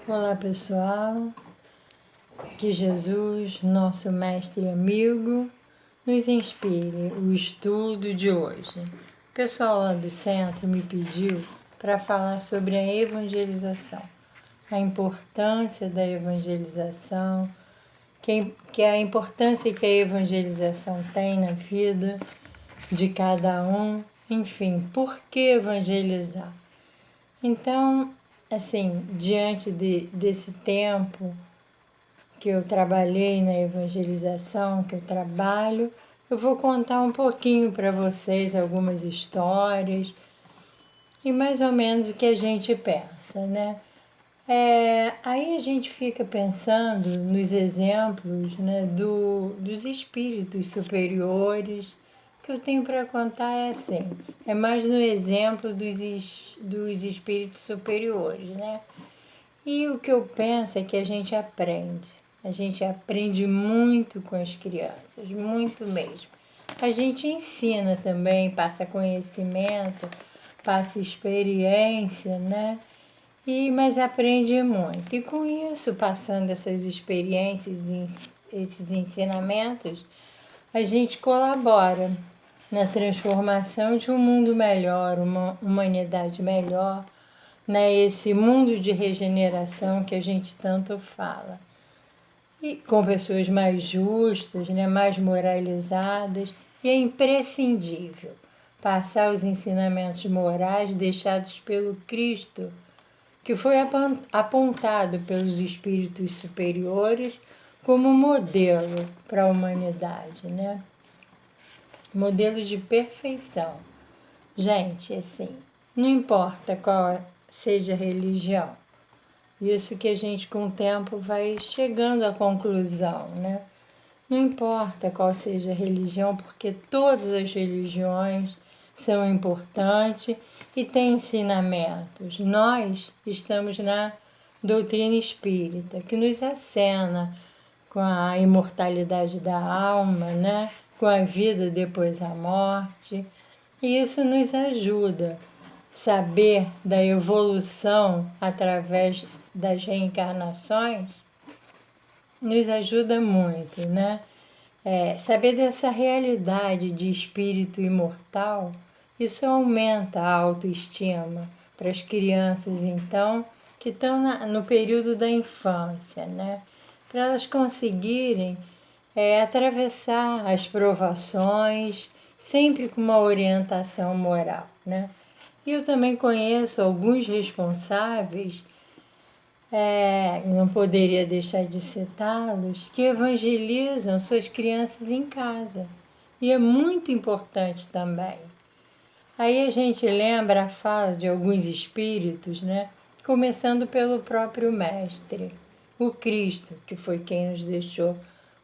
Olá pessoal, que Jesus, nosso mestre e amigo, nos inspire o estudo de hoje. O pessoal lá do centro me pediu para falar sobre a evangelização, a importância da evangelização, que a importância que a evangelização tem na vida de cada um, enfim, por que evangelizar? Então, assim, diante desse tempo que eu trabalhei na evangelização, que eu trabalho, eu vou contar um pouquinho para vocês algumas histórias e mais ou menos o que a gente pensa, né? Aí a gente fica pensando nos exemplos, né, dos espíritos superiores. O que eu tenho para contar é assim, é mais no exemplo dos espíritos superiores, né? E o que eu penso é que a gente aprende muito com as crianças, muito mesmo. A gente ensina também, passa conhecimento, passa experiência, né? Mas aprende muito. E com isso, passando essas experiências, esses ensinamentos, a gente colabora na transformação de um mundo melhor, uma humanidade melhor, né? Esse mundo de regeneração que a gente tanto fala. E com pessoas mais justas, né? Mais moralizadas. E é imprescindível passar os ensinamentos morais deixados pelo Cristo, que foi apontado pelos espíritos superiores como modelo para a humanidade, né? Modelo de perfeição. Gente, assim, não importa qual seja a religião, isso que a gente com o tempo vai chegando à conclusão, né? Não importa qual seja a religião, porque todas as religiões são importantes e têm ensinamentos. Nós estamos na doutrina espírita, que nos acena com a imortalidade da alma, né? Com a vida depois da morte. E isso nos ajuda a saber da evolução através das reencarnações, nos ajuda muito, né? Saber dessa realidade de espírito imortal, isso aumenta a autoestima para as crianças, então, que estão no período da infância, né? Para elas conseguirem atravessar as provações, sempre com uma orientação moral, né? E eu também conheço alguns responsáveis, não poderia deixar de citá-los, que evangelizam suas crianças em casa. E é muito importante também. Aí a gente lembra a fala de alguns espíritos, né? Começando pelo próprio Mestre, o Cristo, que foi quem nos deixou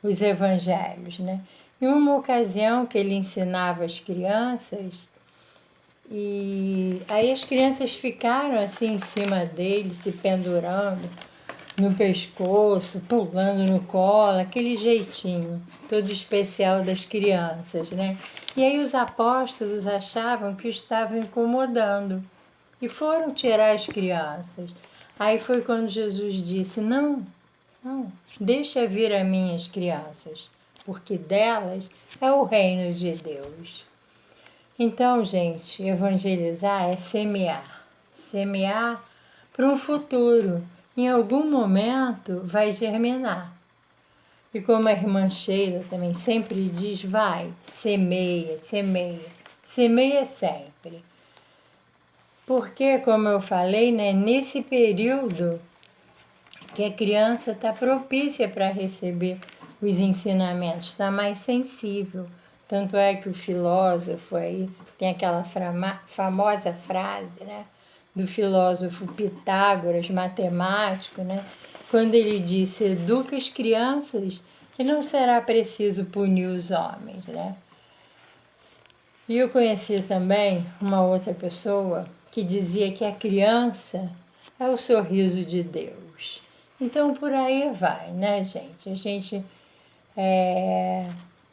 os evangelhos, né? Em uma ocasião que ele ensinava as crianças, e aí as crianças ficaram assim em cima dele, se pendurando no pescoço, pulando no colo, aquele jeitinho todo especial das crianças, né? E aí os apóstolos achavam que o estavam incomodando e foram tirar as crianças. Aí foi quando Jesus disse: não, deixa vir a mim as crianças, porque delas é o reino de Deus. Então, gente, evangelizar é semear. Semear para um futuro. Em algum momento vai germinar. E como a irmã Sheila também sempre diz, vai, semeia, semeia. Semeia sempre. Porque, como eu falei, né, nesse período que a criança está propícia para receber os ensinamentos, está mais sensível. Tanto é que o filósofo aí tem aquela famosa frase, né, do filósofo Pitágoras, matemático, né, quando ele disse: educa as crianças que não será preciso punir os homens, né? E eu conheci também uma outra pessoa que dizia que a criança é o sorriso de Deus. Então, por aí vai, né, gente? A gente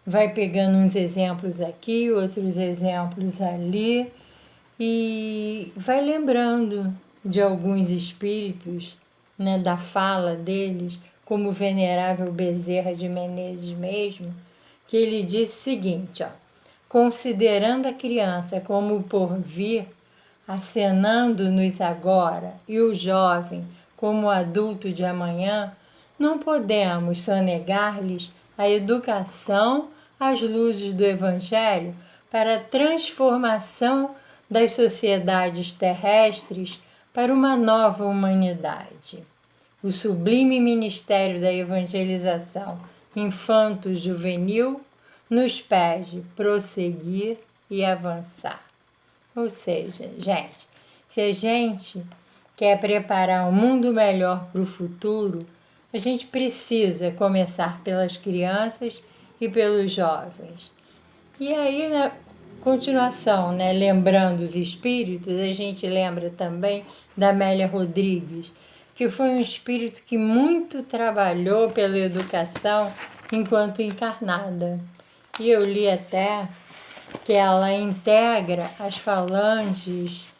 vai pegando uns exemplos aqui, outros exemplos ali, e vai lembrando de alguns espíritos né, da fala deles, como o venerável Bezerra de Menezes mesmo, que ele disse o seguinte, ó, considerando a criança como o porvir, acenando-nos agora, e o jovem como o adulto de amanhã, não podemos sonegar-lhes a educação às luzes do Evangelho para a transformação das sociedades terrestres para uma nova humanidade. O sublime ministério da evangelização infanto-juvenil nos pede prosseguir e avançar. Ou seja, gente, se a gente quer preparar um mundo melhor para o futuro, a gente precisa começar pelas crianças e pelos jovens. E aí, na continuação, né, lembrando os espíritos, a gente lembra também da Amélia Rodrigues, que foi um espírito que muito trabalhou pela educação enquanto encarnada. E eu li até que ela integra as falanges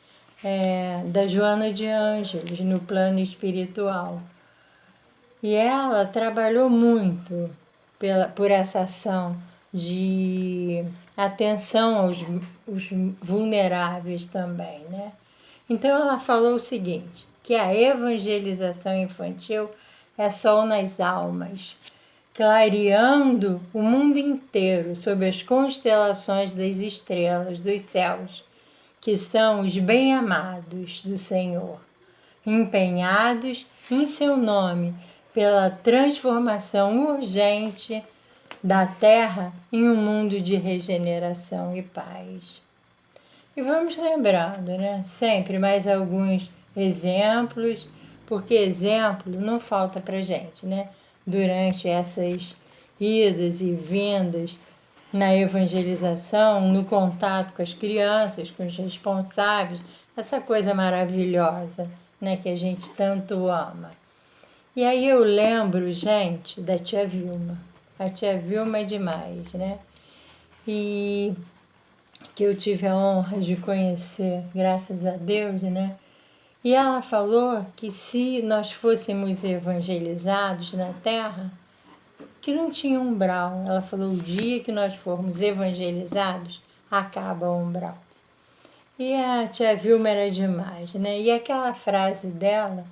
da Joana de Ângeles no plano espiritual. E ela trabalhou muito por essa ação de atenção aos vulneráveis também, né? Então ela falou o seguinte, que a evangelização infantil é sol nas almas, clareando o mundo inteiro sob as constelações das estrelas dos céus, que são os bem-amados do Senhor, empenhados em seu nome pela transformação urgente da Terra em um mundo de regeneração e paz. E vamos lembrando, né, sempre mais alguns exemplos, porque exemplo não falta para gente, né? Durante essas idas e vindas na evangelização, no contato com as crianças, com os responsáveis, essa coisa maravilhosa, né, que a gente tanto ama. E aí eu lembro, gente, da tia Vilma. A tia Vilma é demais, né? E que eu tive a honra de conhecer, graças a Deus, né? E ela falou que se nós fôssemos evangelizados na Terra, que não tinha umbral. Ela falou, o dia que nós formos evangelizados, acaba o umbral. E a tia Vilma era demais, né? E aquela frase dela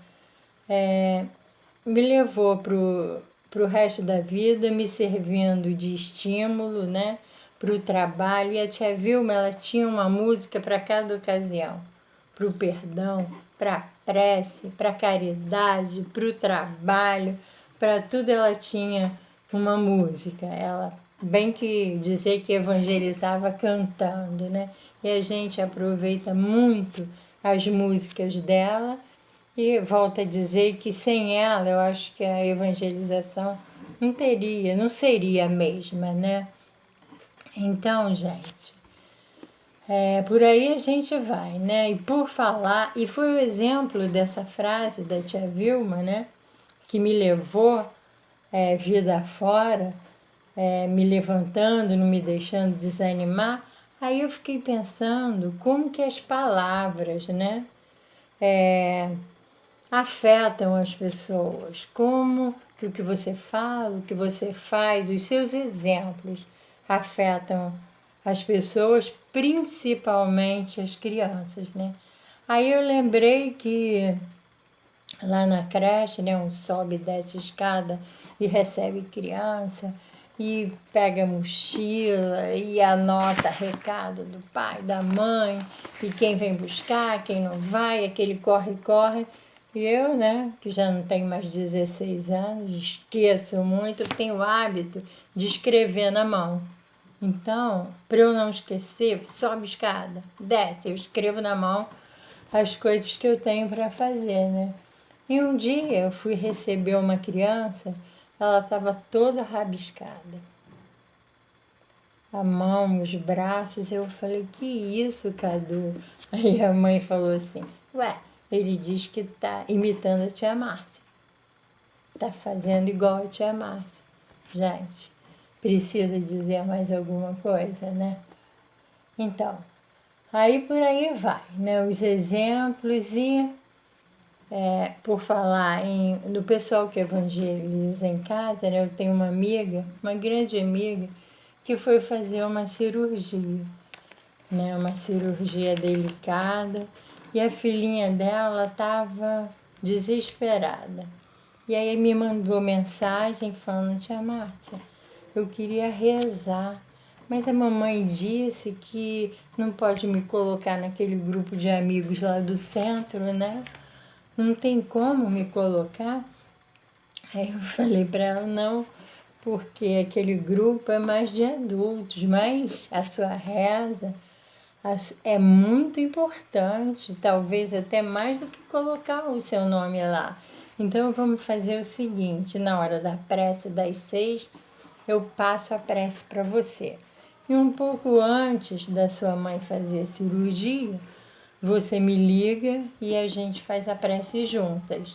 me levou pro resto da vida, me servindo de estímulo, né? Para o trabalho. E a tia Vilma, ela tinha uma música para cada ocasião. Para o perdão, para a prece, para a caridade, para o trabalho, para tudo ela tinha uma música. Ela, bem que dizer que evangelizava cantando, né? E a gente aproveita muito as músicas dela e volta a dizer que sem ela eu acho que a evangelização não seria a mesma, né? Então, gente, por aí a gente vai, né? E por falar, e foi o exemplo dessa frase da tia Vilma, né? Que me levou vida fora, me levantando, não me deixando desanimar. Aí eu fiquei pensando como que as palavras, né? Afetam as pessoas, como que o que você fala, o que você faz, os seus exemplos afetam as pessoas, principalmente as crianças, né? Aí eu lembrei que lá na creche, né, um sobe e desce escada e recebe criança e pega mochila e anota recado do pai, da mãe, e quem vem buscar, quem não vai, aquele corre-corre. E eu, né, que já não tenho mais 16 anos, esqueço muito, tenho o hábito de escrever na mão. Então, para eu não esquecer, sobe escada, desce, eu escrevo na mão as coisas que eu tenho para fazer, né? E um dia eu fui receber uma criança, ela estava toda rabiscada. A mão, os braços, eu falei, que isso, Cadu? Aí a mãe falou assim, ué, ele diz que tá imitando a tia Márcia. Tá fazendo igual a tia Márcia. Gente, precisa dizer mais alguma coisa, né? Então, aí por aí vai, né? Os exemplos e Por falar do pessoal que evangeliza em casa, né? Eu tenho uma amiga, uma grande amiga, que foi fazer uma cirurgia, né? Uma cirurgia delicada, e a filhinha dela estava desesperada. E aí me mandou mensagem falando: tia Márcia, eu queria rezar, mas a mamãe disse que não pode me colocar naquele grupo de amigos lá do centro, né? Não tem como me colocar. Aí eu falei para ela: não, porque aquele grupo é mais de adultos, mas a sua reza é muito importante, talvez até mais do que colocar o seu nome lá. Então vamos fazer o seguinte: na hora da prece das 6, eu passo a prece para você. E um pouco antes da sua mãe fazer a cirurgia, você me liga e a gente faz a prece juntas.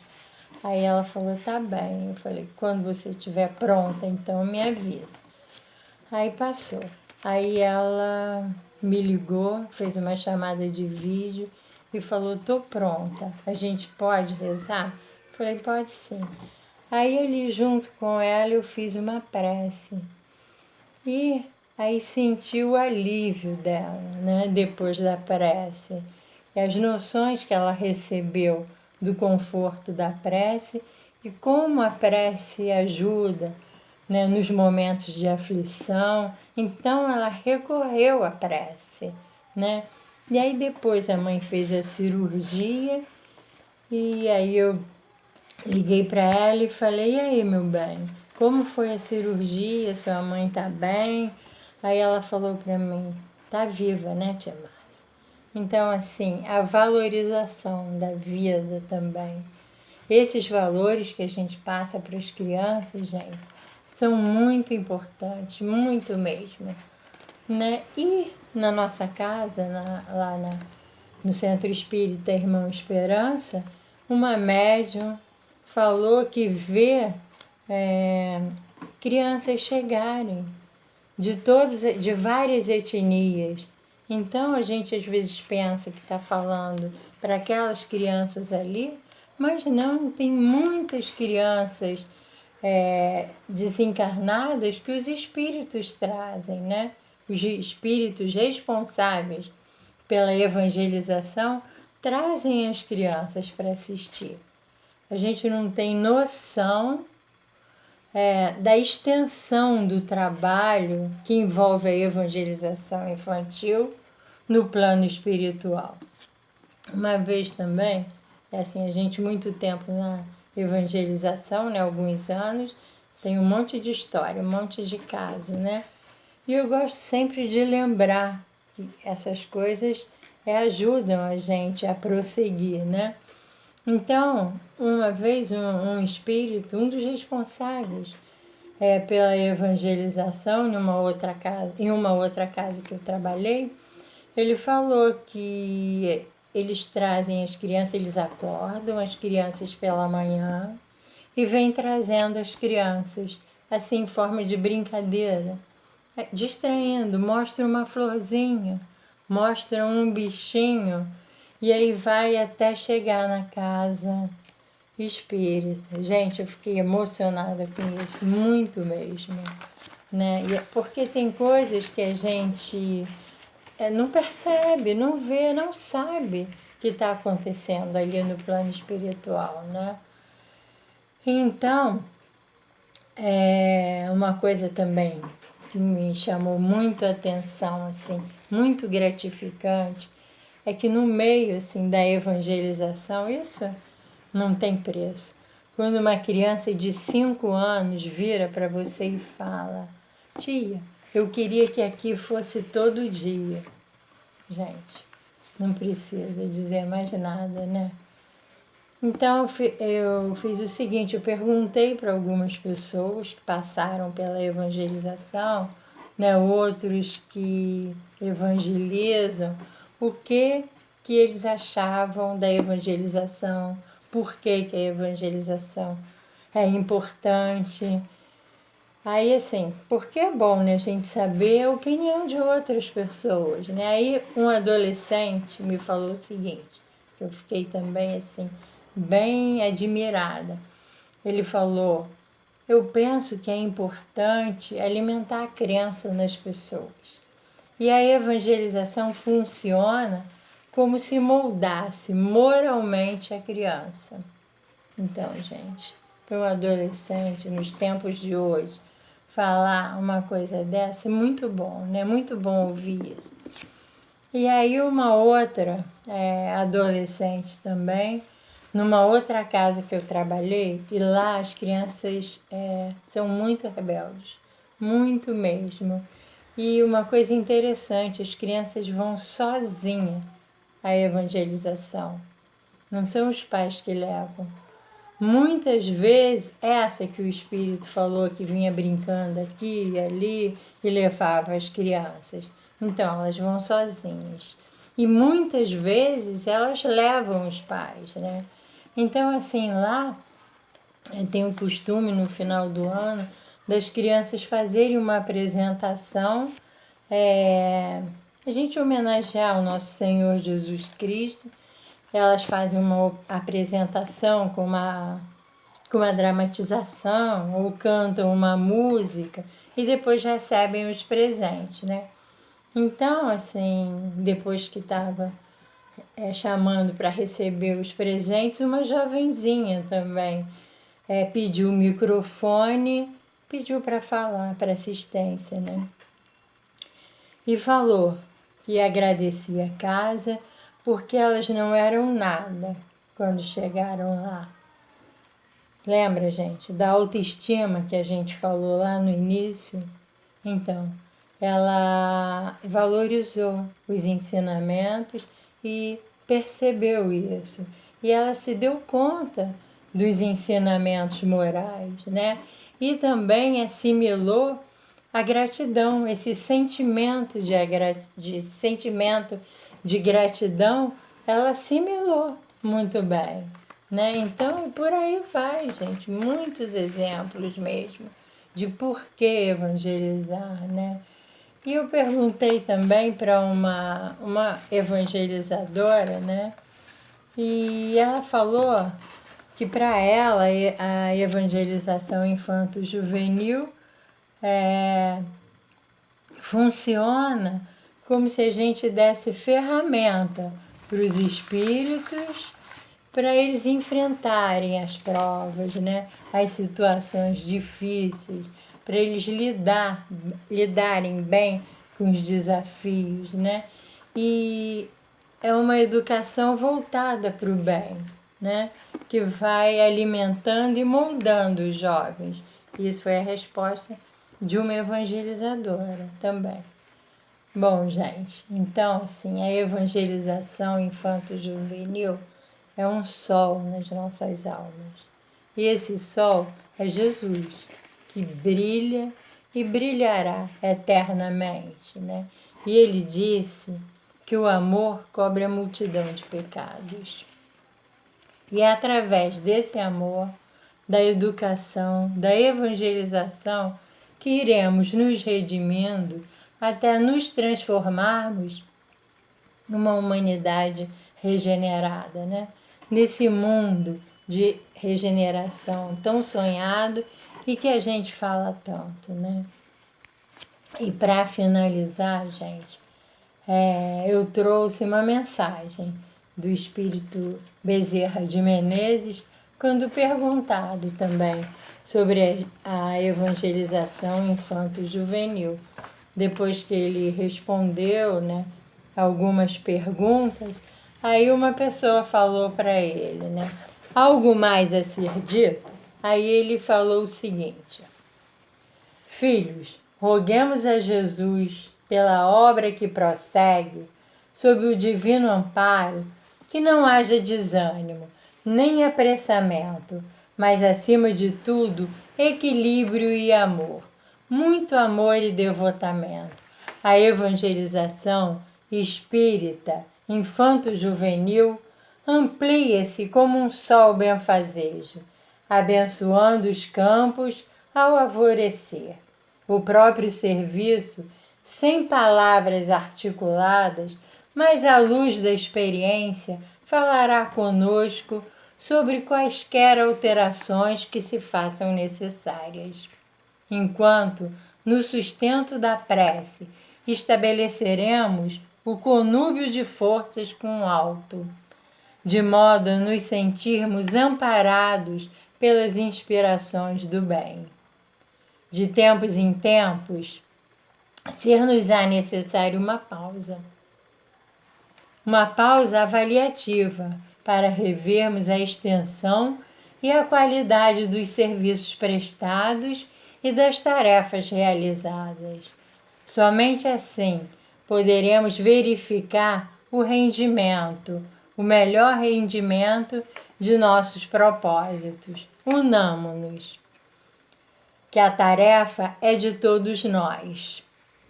Aí ela falou: tá bem. Eu falei: quando você estiver pronta, então me avisa. Aí passou. Aí ela me ligou, fez uma chamada de vídeo e falou: tô pronta, a gente pode rezar? Eu falei: pode sim. Aí ali junto com ela eu fiz uma prece. E aí senti o alívio dela, né, depois da prece. E as noções que ela recebeu do conforto da prece e como a prece ajuda, né, nos momentos de aflição. Então ela recorreu à prece, né? E aí depois a mãe fez a cirurgia e aí eu liguei para ela e falei: e aí, meu bem, como foi a cirurgia? Sua mãe tá bem? Aí ela falou para mim: tá viva, né, tia Márcia? Então, assim, a valorização da vida também. Esses valores que a gente passa para as crianças, gente, são muito importantes, muito mesmo, né? E na nossa casa, no Centro Espírita Irmão Esperança, uma médium falou que vê crianças chegarem de várias etnias. Então a gente às vezes pensa que está falando para aquelas crianças ali, mas não, tem muitas crianças desencarnadas que os espíritos trazem, né? Os espíritos responsáveis pela evangelização trazem as crianças para assistir. A gente não tem noção da extensão do trabalho que envolve a evangelização infantil no plano espiritual. Uma vez também, assim, a gente muito tempo na evangelização, né, alguns anos, tem um monte de história, um monte de caso, né? E eu gosto sempre de lembrar que essas coisas ajudam a gente a prosseguir, né? Então, uma vez um espírito, um dos responsáveis pela evangelização em uma outra casa que eu trabalhei, ele falou que eles trazem as crianças, eles acordam as crianças pela manhã e vêm trazendo as crianças, assim, em forma de brincadeira, distraindo, mostra uma florzinha, mostra um bichinho, e aí vai até chegar na casa espírita. Gente, eu fiquei emocionada com isso, muito mesmo, né? Porque tem coisas que a gente não percebe, não vê, não sabe que está acontecendo ali no plano espiritual, né? Então, uma coisa também que me chamou muito a atenção, assim, muito gratificante, é que no meio, assim, da evangelização, isso não tem preço. Quando uma criança de 5 anos vira para você e fala: tia, eu queria que aqui fosse todo dia. Gente, não precisa dizer mais nada, né? Então eu fiz o seguinte: eu perguntei para algumas pessoas que passaram pela evangelização, né, outros que evangelizam, o que eles achavam da evangelização, por que a evangelização é importante. Aí, assim, porque é bom, né, a gente saber a opinião de outras pessoas, né? Aí um adolescente me falou o seguinte: eu fiquei também, assim, bem admirada. Ele falou: eu penso que é importante alimentar a crença nas pessoas. E a evangelização funciona como se moldasse moralmente a criança. Então, gente, para um adolescente nos tempos de hoje, falar uma coisa dessa é muito bom, né? Muito bom ouvir isso. E aí uma outra adolescente também, numa outra casa que eu trabalhei, e lá as crianças são muito rebeldes, muito mesmo. E uma coisa interessante, as crianças vão sozinhas à evangelização, não são os pais que levam. Muitas vezes, essa que o Espírito falou que vinha brincando aqui e ali e levava as crianças. Então, elas vão sozinhas. E muitas vezes elas levam os pais, né? Então, assim, lá tem o costume no final do ano das crianças fazerem uma apresentação, a gente homenagear o nosso Senhor Jesus Cristo. Elas fazem uma apresentação com uma dramatização ou cantam uma música e depois recebem os presentes, né? Então, assim, depois que estava chamando para receber os presentes, uma jovenzinha também pediu o microfone, pediu para falar, para assistência, né? E falou que agradecia a casa porque elas não eram nada quando chegaram lá. Lembra, gente, da autoestima que a gente falou lá no início? Então, ela valorizou os ensinamentos e percebeu isso. E ela se deu conta dos ensinamentos morais, né? E também assimilou a gratidão, esse sentimento de gratidão, ela assimilou muito bem, né? Então, por aí vai, gente, muitos exemplos mesmo de por que evangelizar, né? E eu perguntei também para uma evangelizadora, né? E ela falou que para ela a evangelização infanto-juvenil funciona como se a gente desse ferramenta para os espíritos para eles enfrentarem as provas, né? As situações difíceis, para eles lidarem bem com os desafios, né? E é uma educação voltada para o bem, né? Que vai alimentando e moldando os jovens. Isso foi a resposta de uma evangelizadora também. Bom, gente, então, assim, a evangelização infanto-juvenil é um sol nas nossas almas. E esse sol é Jesus, que brilha e brilhará eternamente, né? E ele disse que o amor cobre a multidão de pecados. E é através desse amor, da educação, da evangelização, que iremos nos redimindo até nos transformarmos numa humanidade regenerada, né? Nesse mundo de regeneração tão sonhado e que a gente fala tanto, né? E para finalizar, gente, eu trouxe uma mensagem do Espírito Bezerra de Menezes, quando perguntado também sobre a evangelização infanto-juvenil. Depois que ele respondeu, né, algumas perguntas, aí uma pessoa falou para ele, né, algo mais a ser dito? Aí ele falou o seguinte: filhos, roguemos a Jesus, pela obra que prossegue, sob o divino amparo, que não haja desânimo, nem apressamento, mas, acima de tudo, equilíbrio e amor, muito amor e devotamento. A evangelização espírita, infanto-juvenil, amplia-se como um sol benfazejo, abençoando os campos ao alvorecer. O próprio serviço, sem palavras articuladas, mas à luz da experiência, falará conosco sobre quaisquer alterações que se façam necessárias. Enquanto, no sustento da prece, estabeleceremos o conúbio de forças com o alto, de modo a nos sentirmos amparados pelas inspirações do bem. De tempos em tempos, ser-nos-á necessário uma pausa avaliativa, para revermos a extensão e a qualidade dos serviços prestados e das tarefas realizadas. Somente assim poderemos verificar o melhor rendimento de nossos propósitos. Unamo-nos, que a tarefa é de todos nós.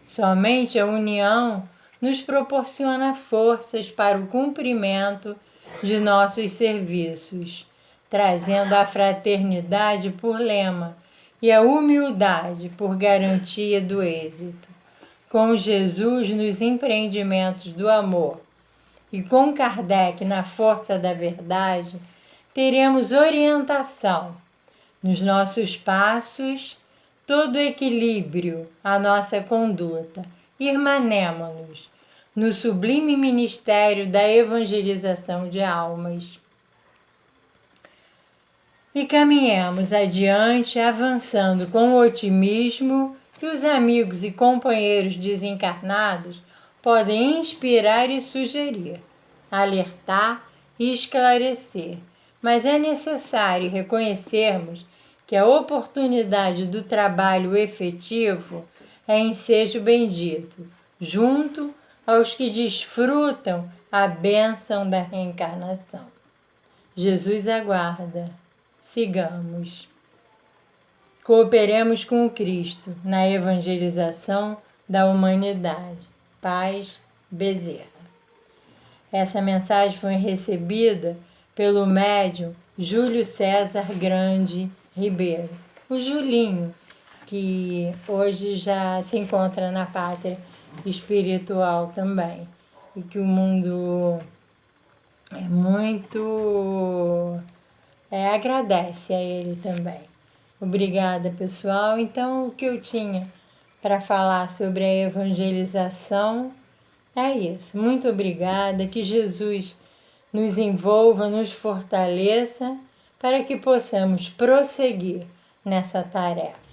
Somente a união nos proporciona forças para o cumprimento de nossos serviços, trazendo a fraternidade por lema e a humildade por garantia do êxito. Com Jesus nos empreendimentos do amor e com Kardec na força da verdade, teremos orientação nos nossos passos, todo equilíbrio à nossa conduta. Irmanemo-nos no sublime ministério da evangelização de almas. E caminhemos adiante, avançando com otimismo que os amigos e companheiros desencarnados podem inspirar e sugerir, alertar e esclarecer. Mas é necessário reconhecermos que a oportunidade do trabalho efetivo é ensejo bendito, junto aos que desfrutam a bênção da reencarnação. Jesus aguarda. Sigamos. Cooperemos com o Cristo na evangelização da humanidade. Paz, Bezerra. Essa mensagem foi recebida pelo médium Júlio César Grande Ribeiro, o Julinho, que hoje já se encontra na pátria espiritual também, e que o mundo agradece a ele também. Obrigada, pessoal. Então, o que eu tinha para falar sobre a evangelização é isso. Muito obrigada, que Jesus nos envolva, nos fortaleça, para que possamos prosseguir nessa tarefa.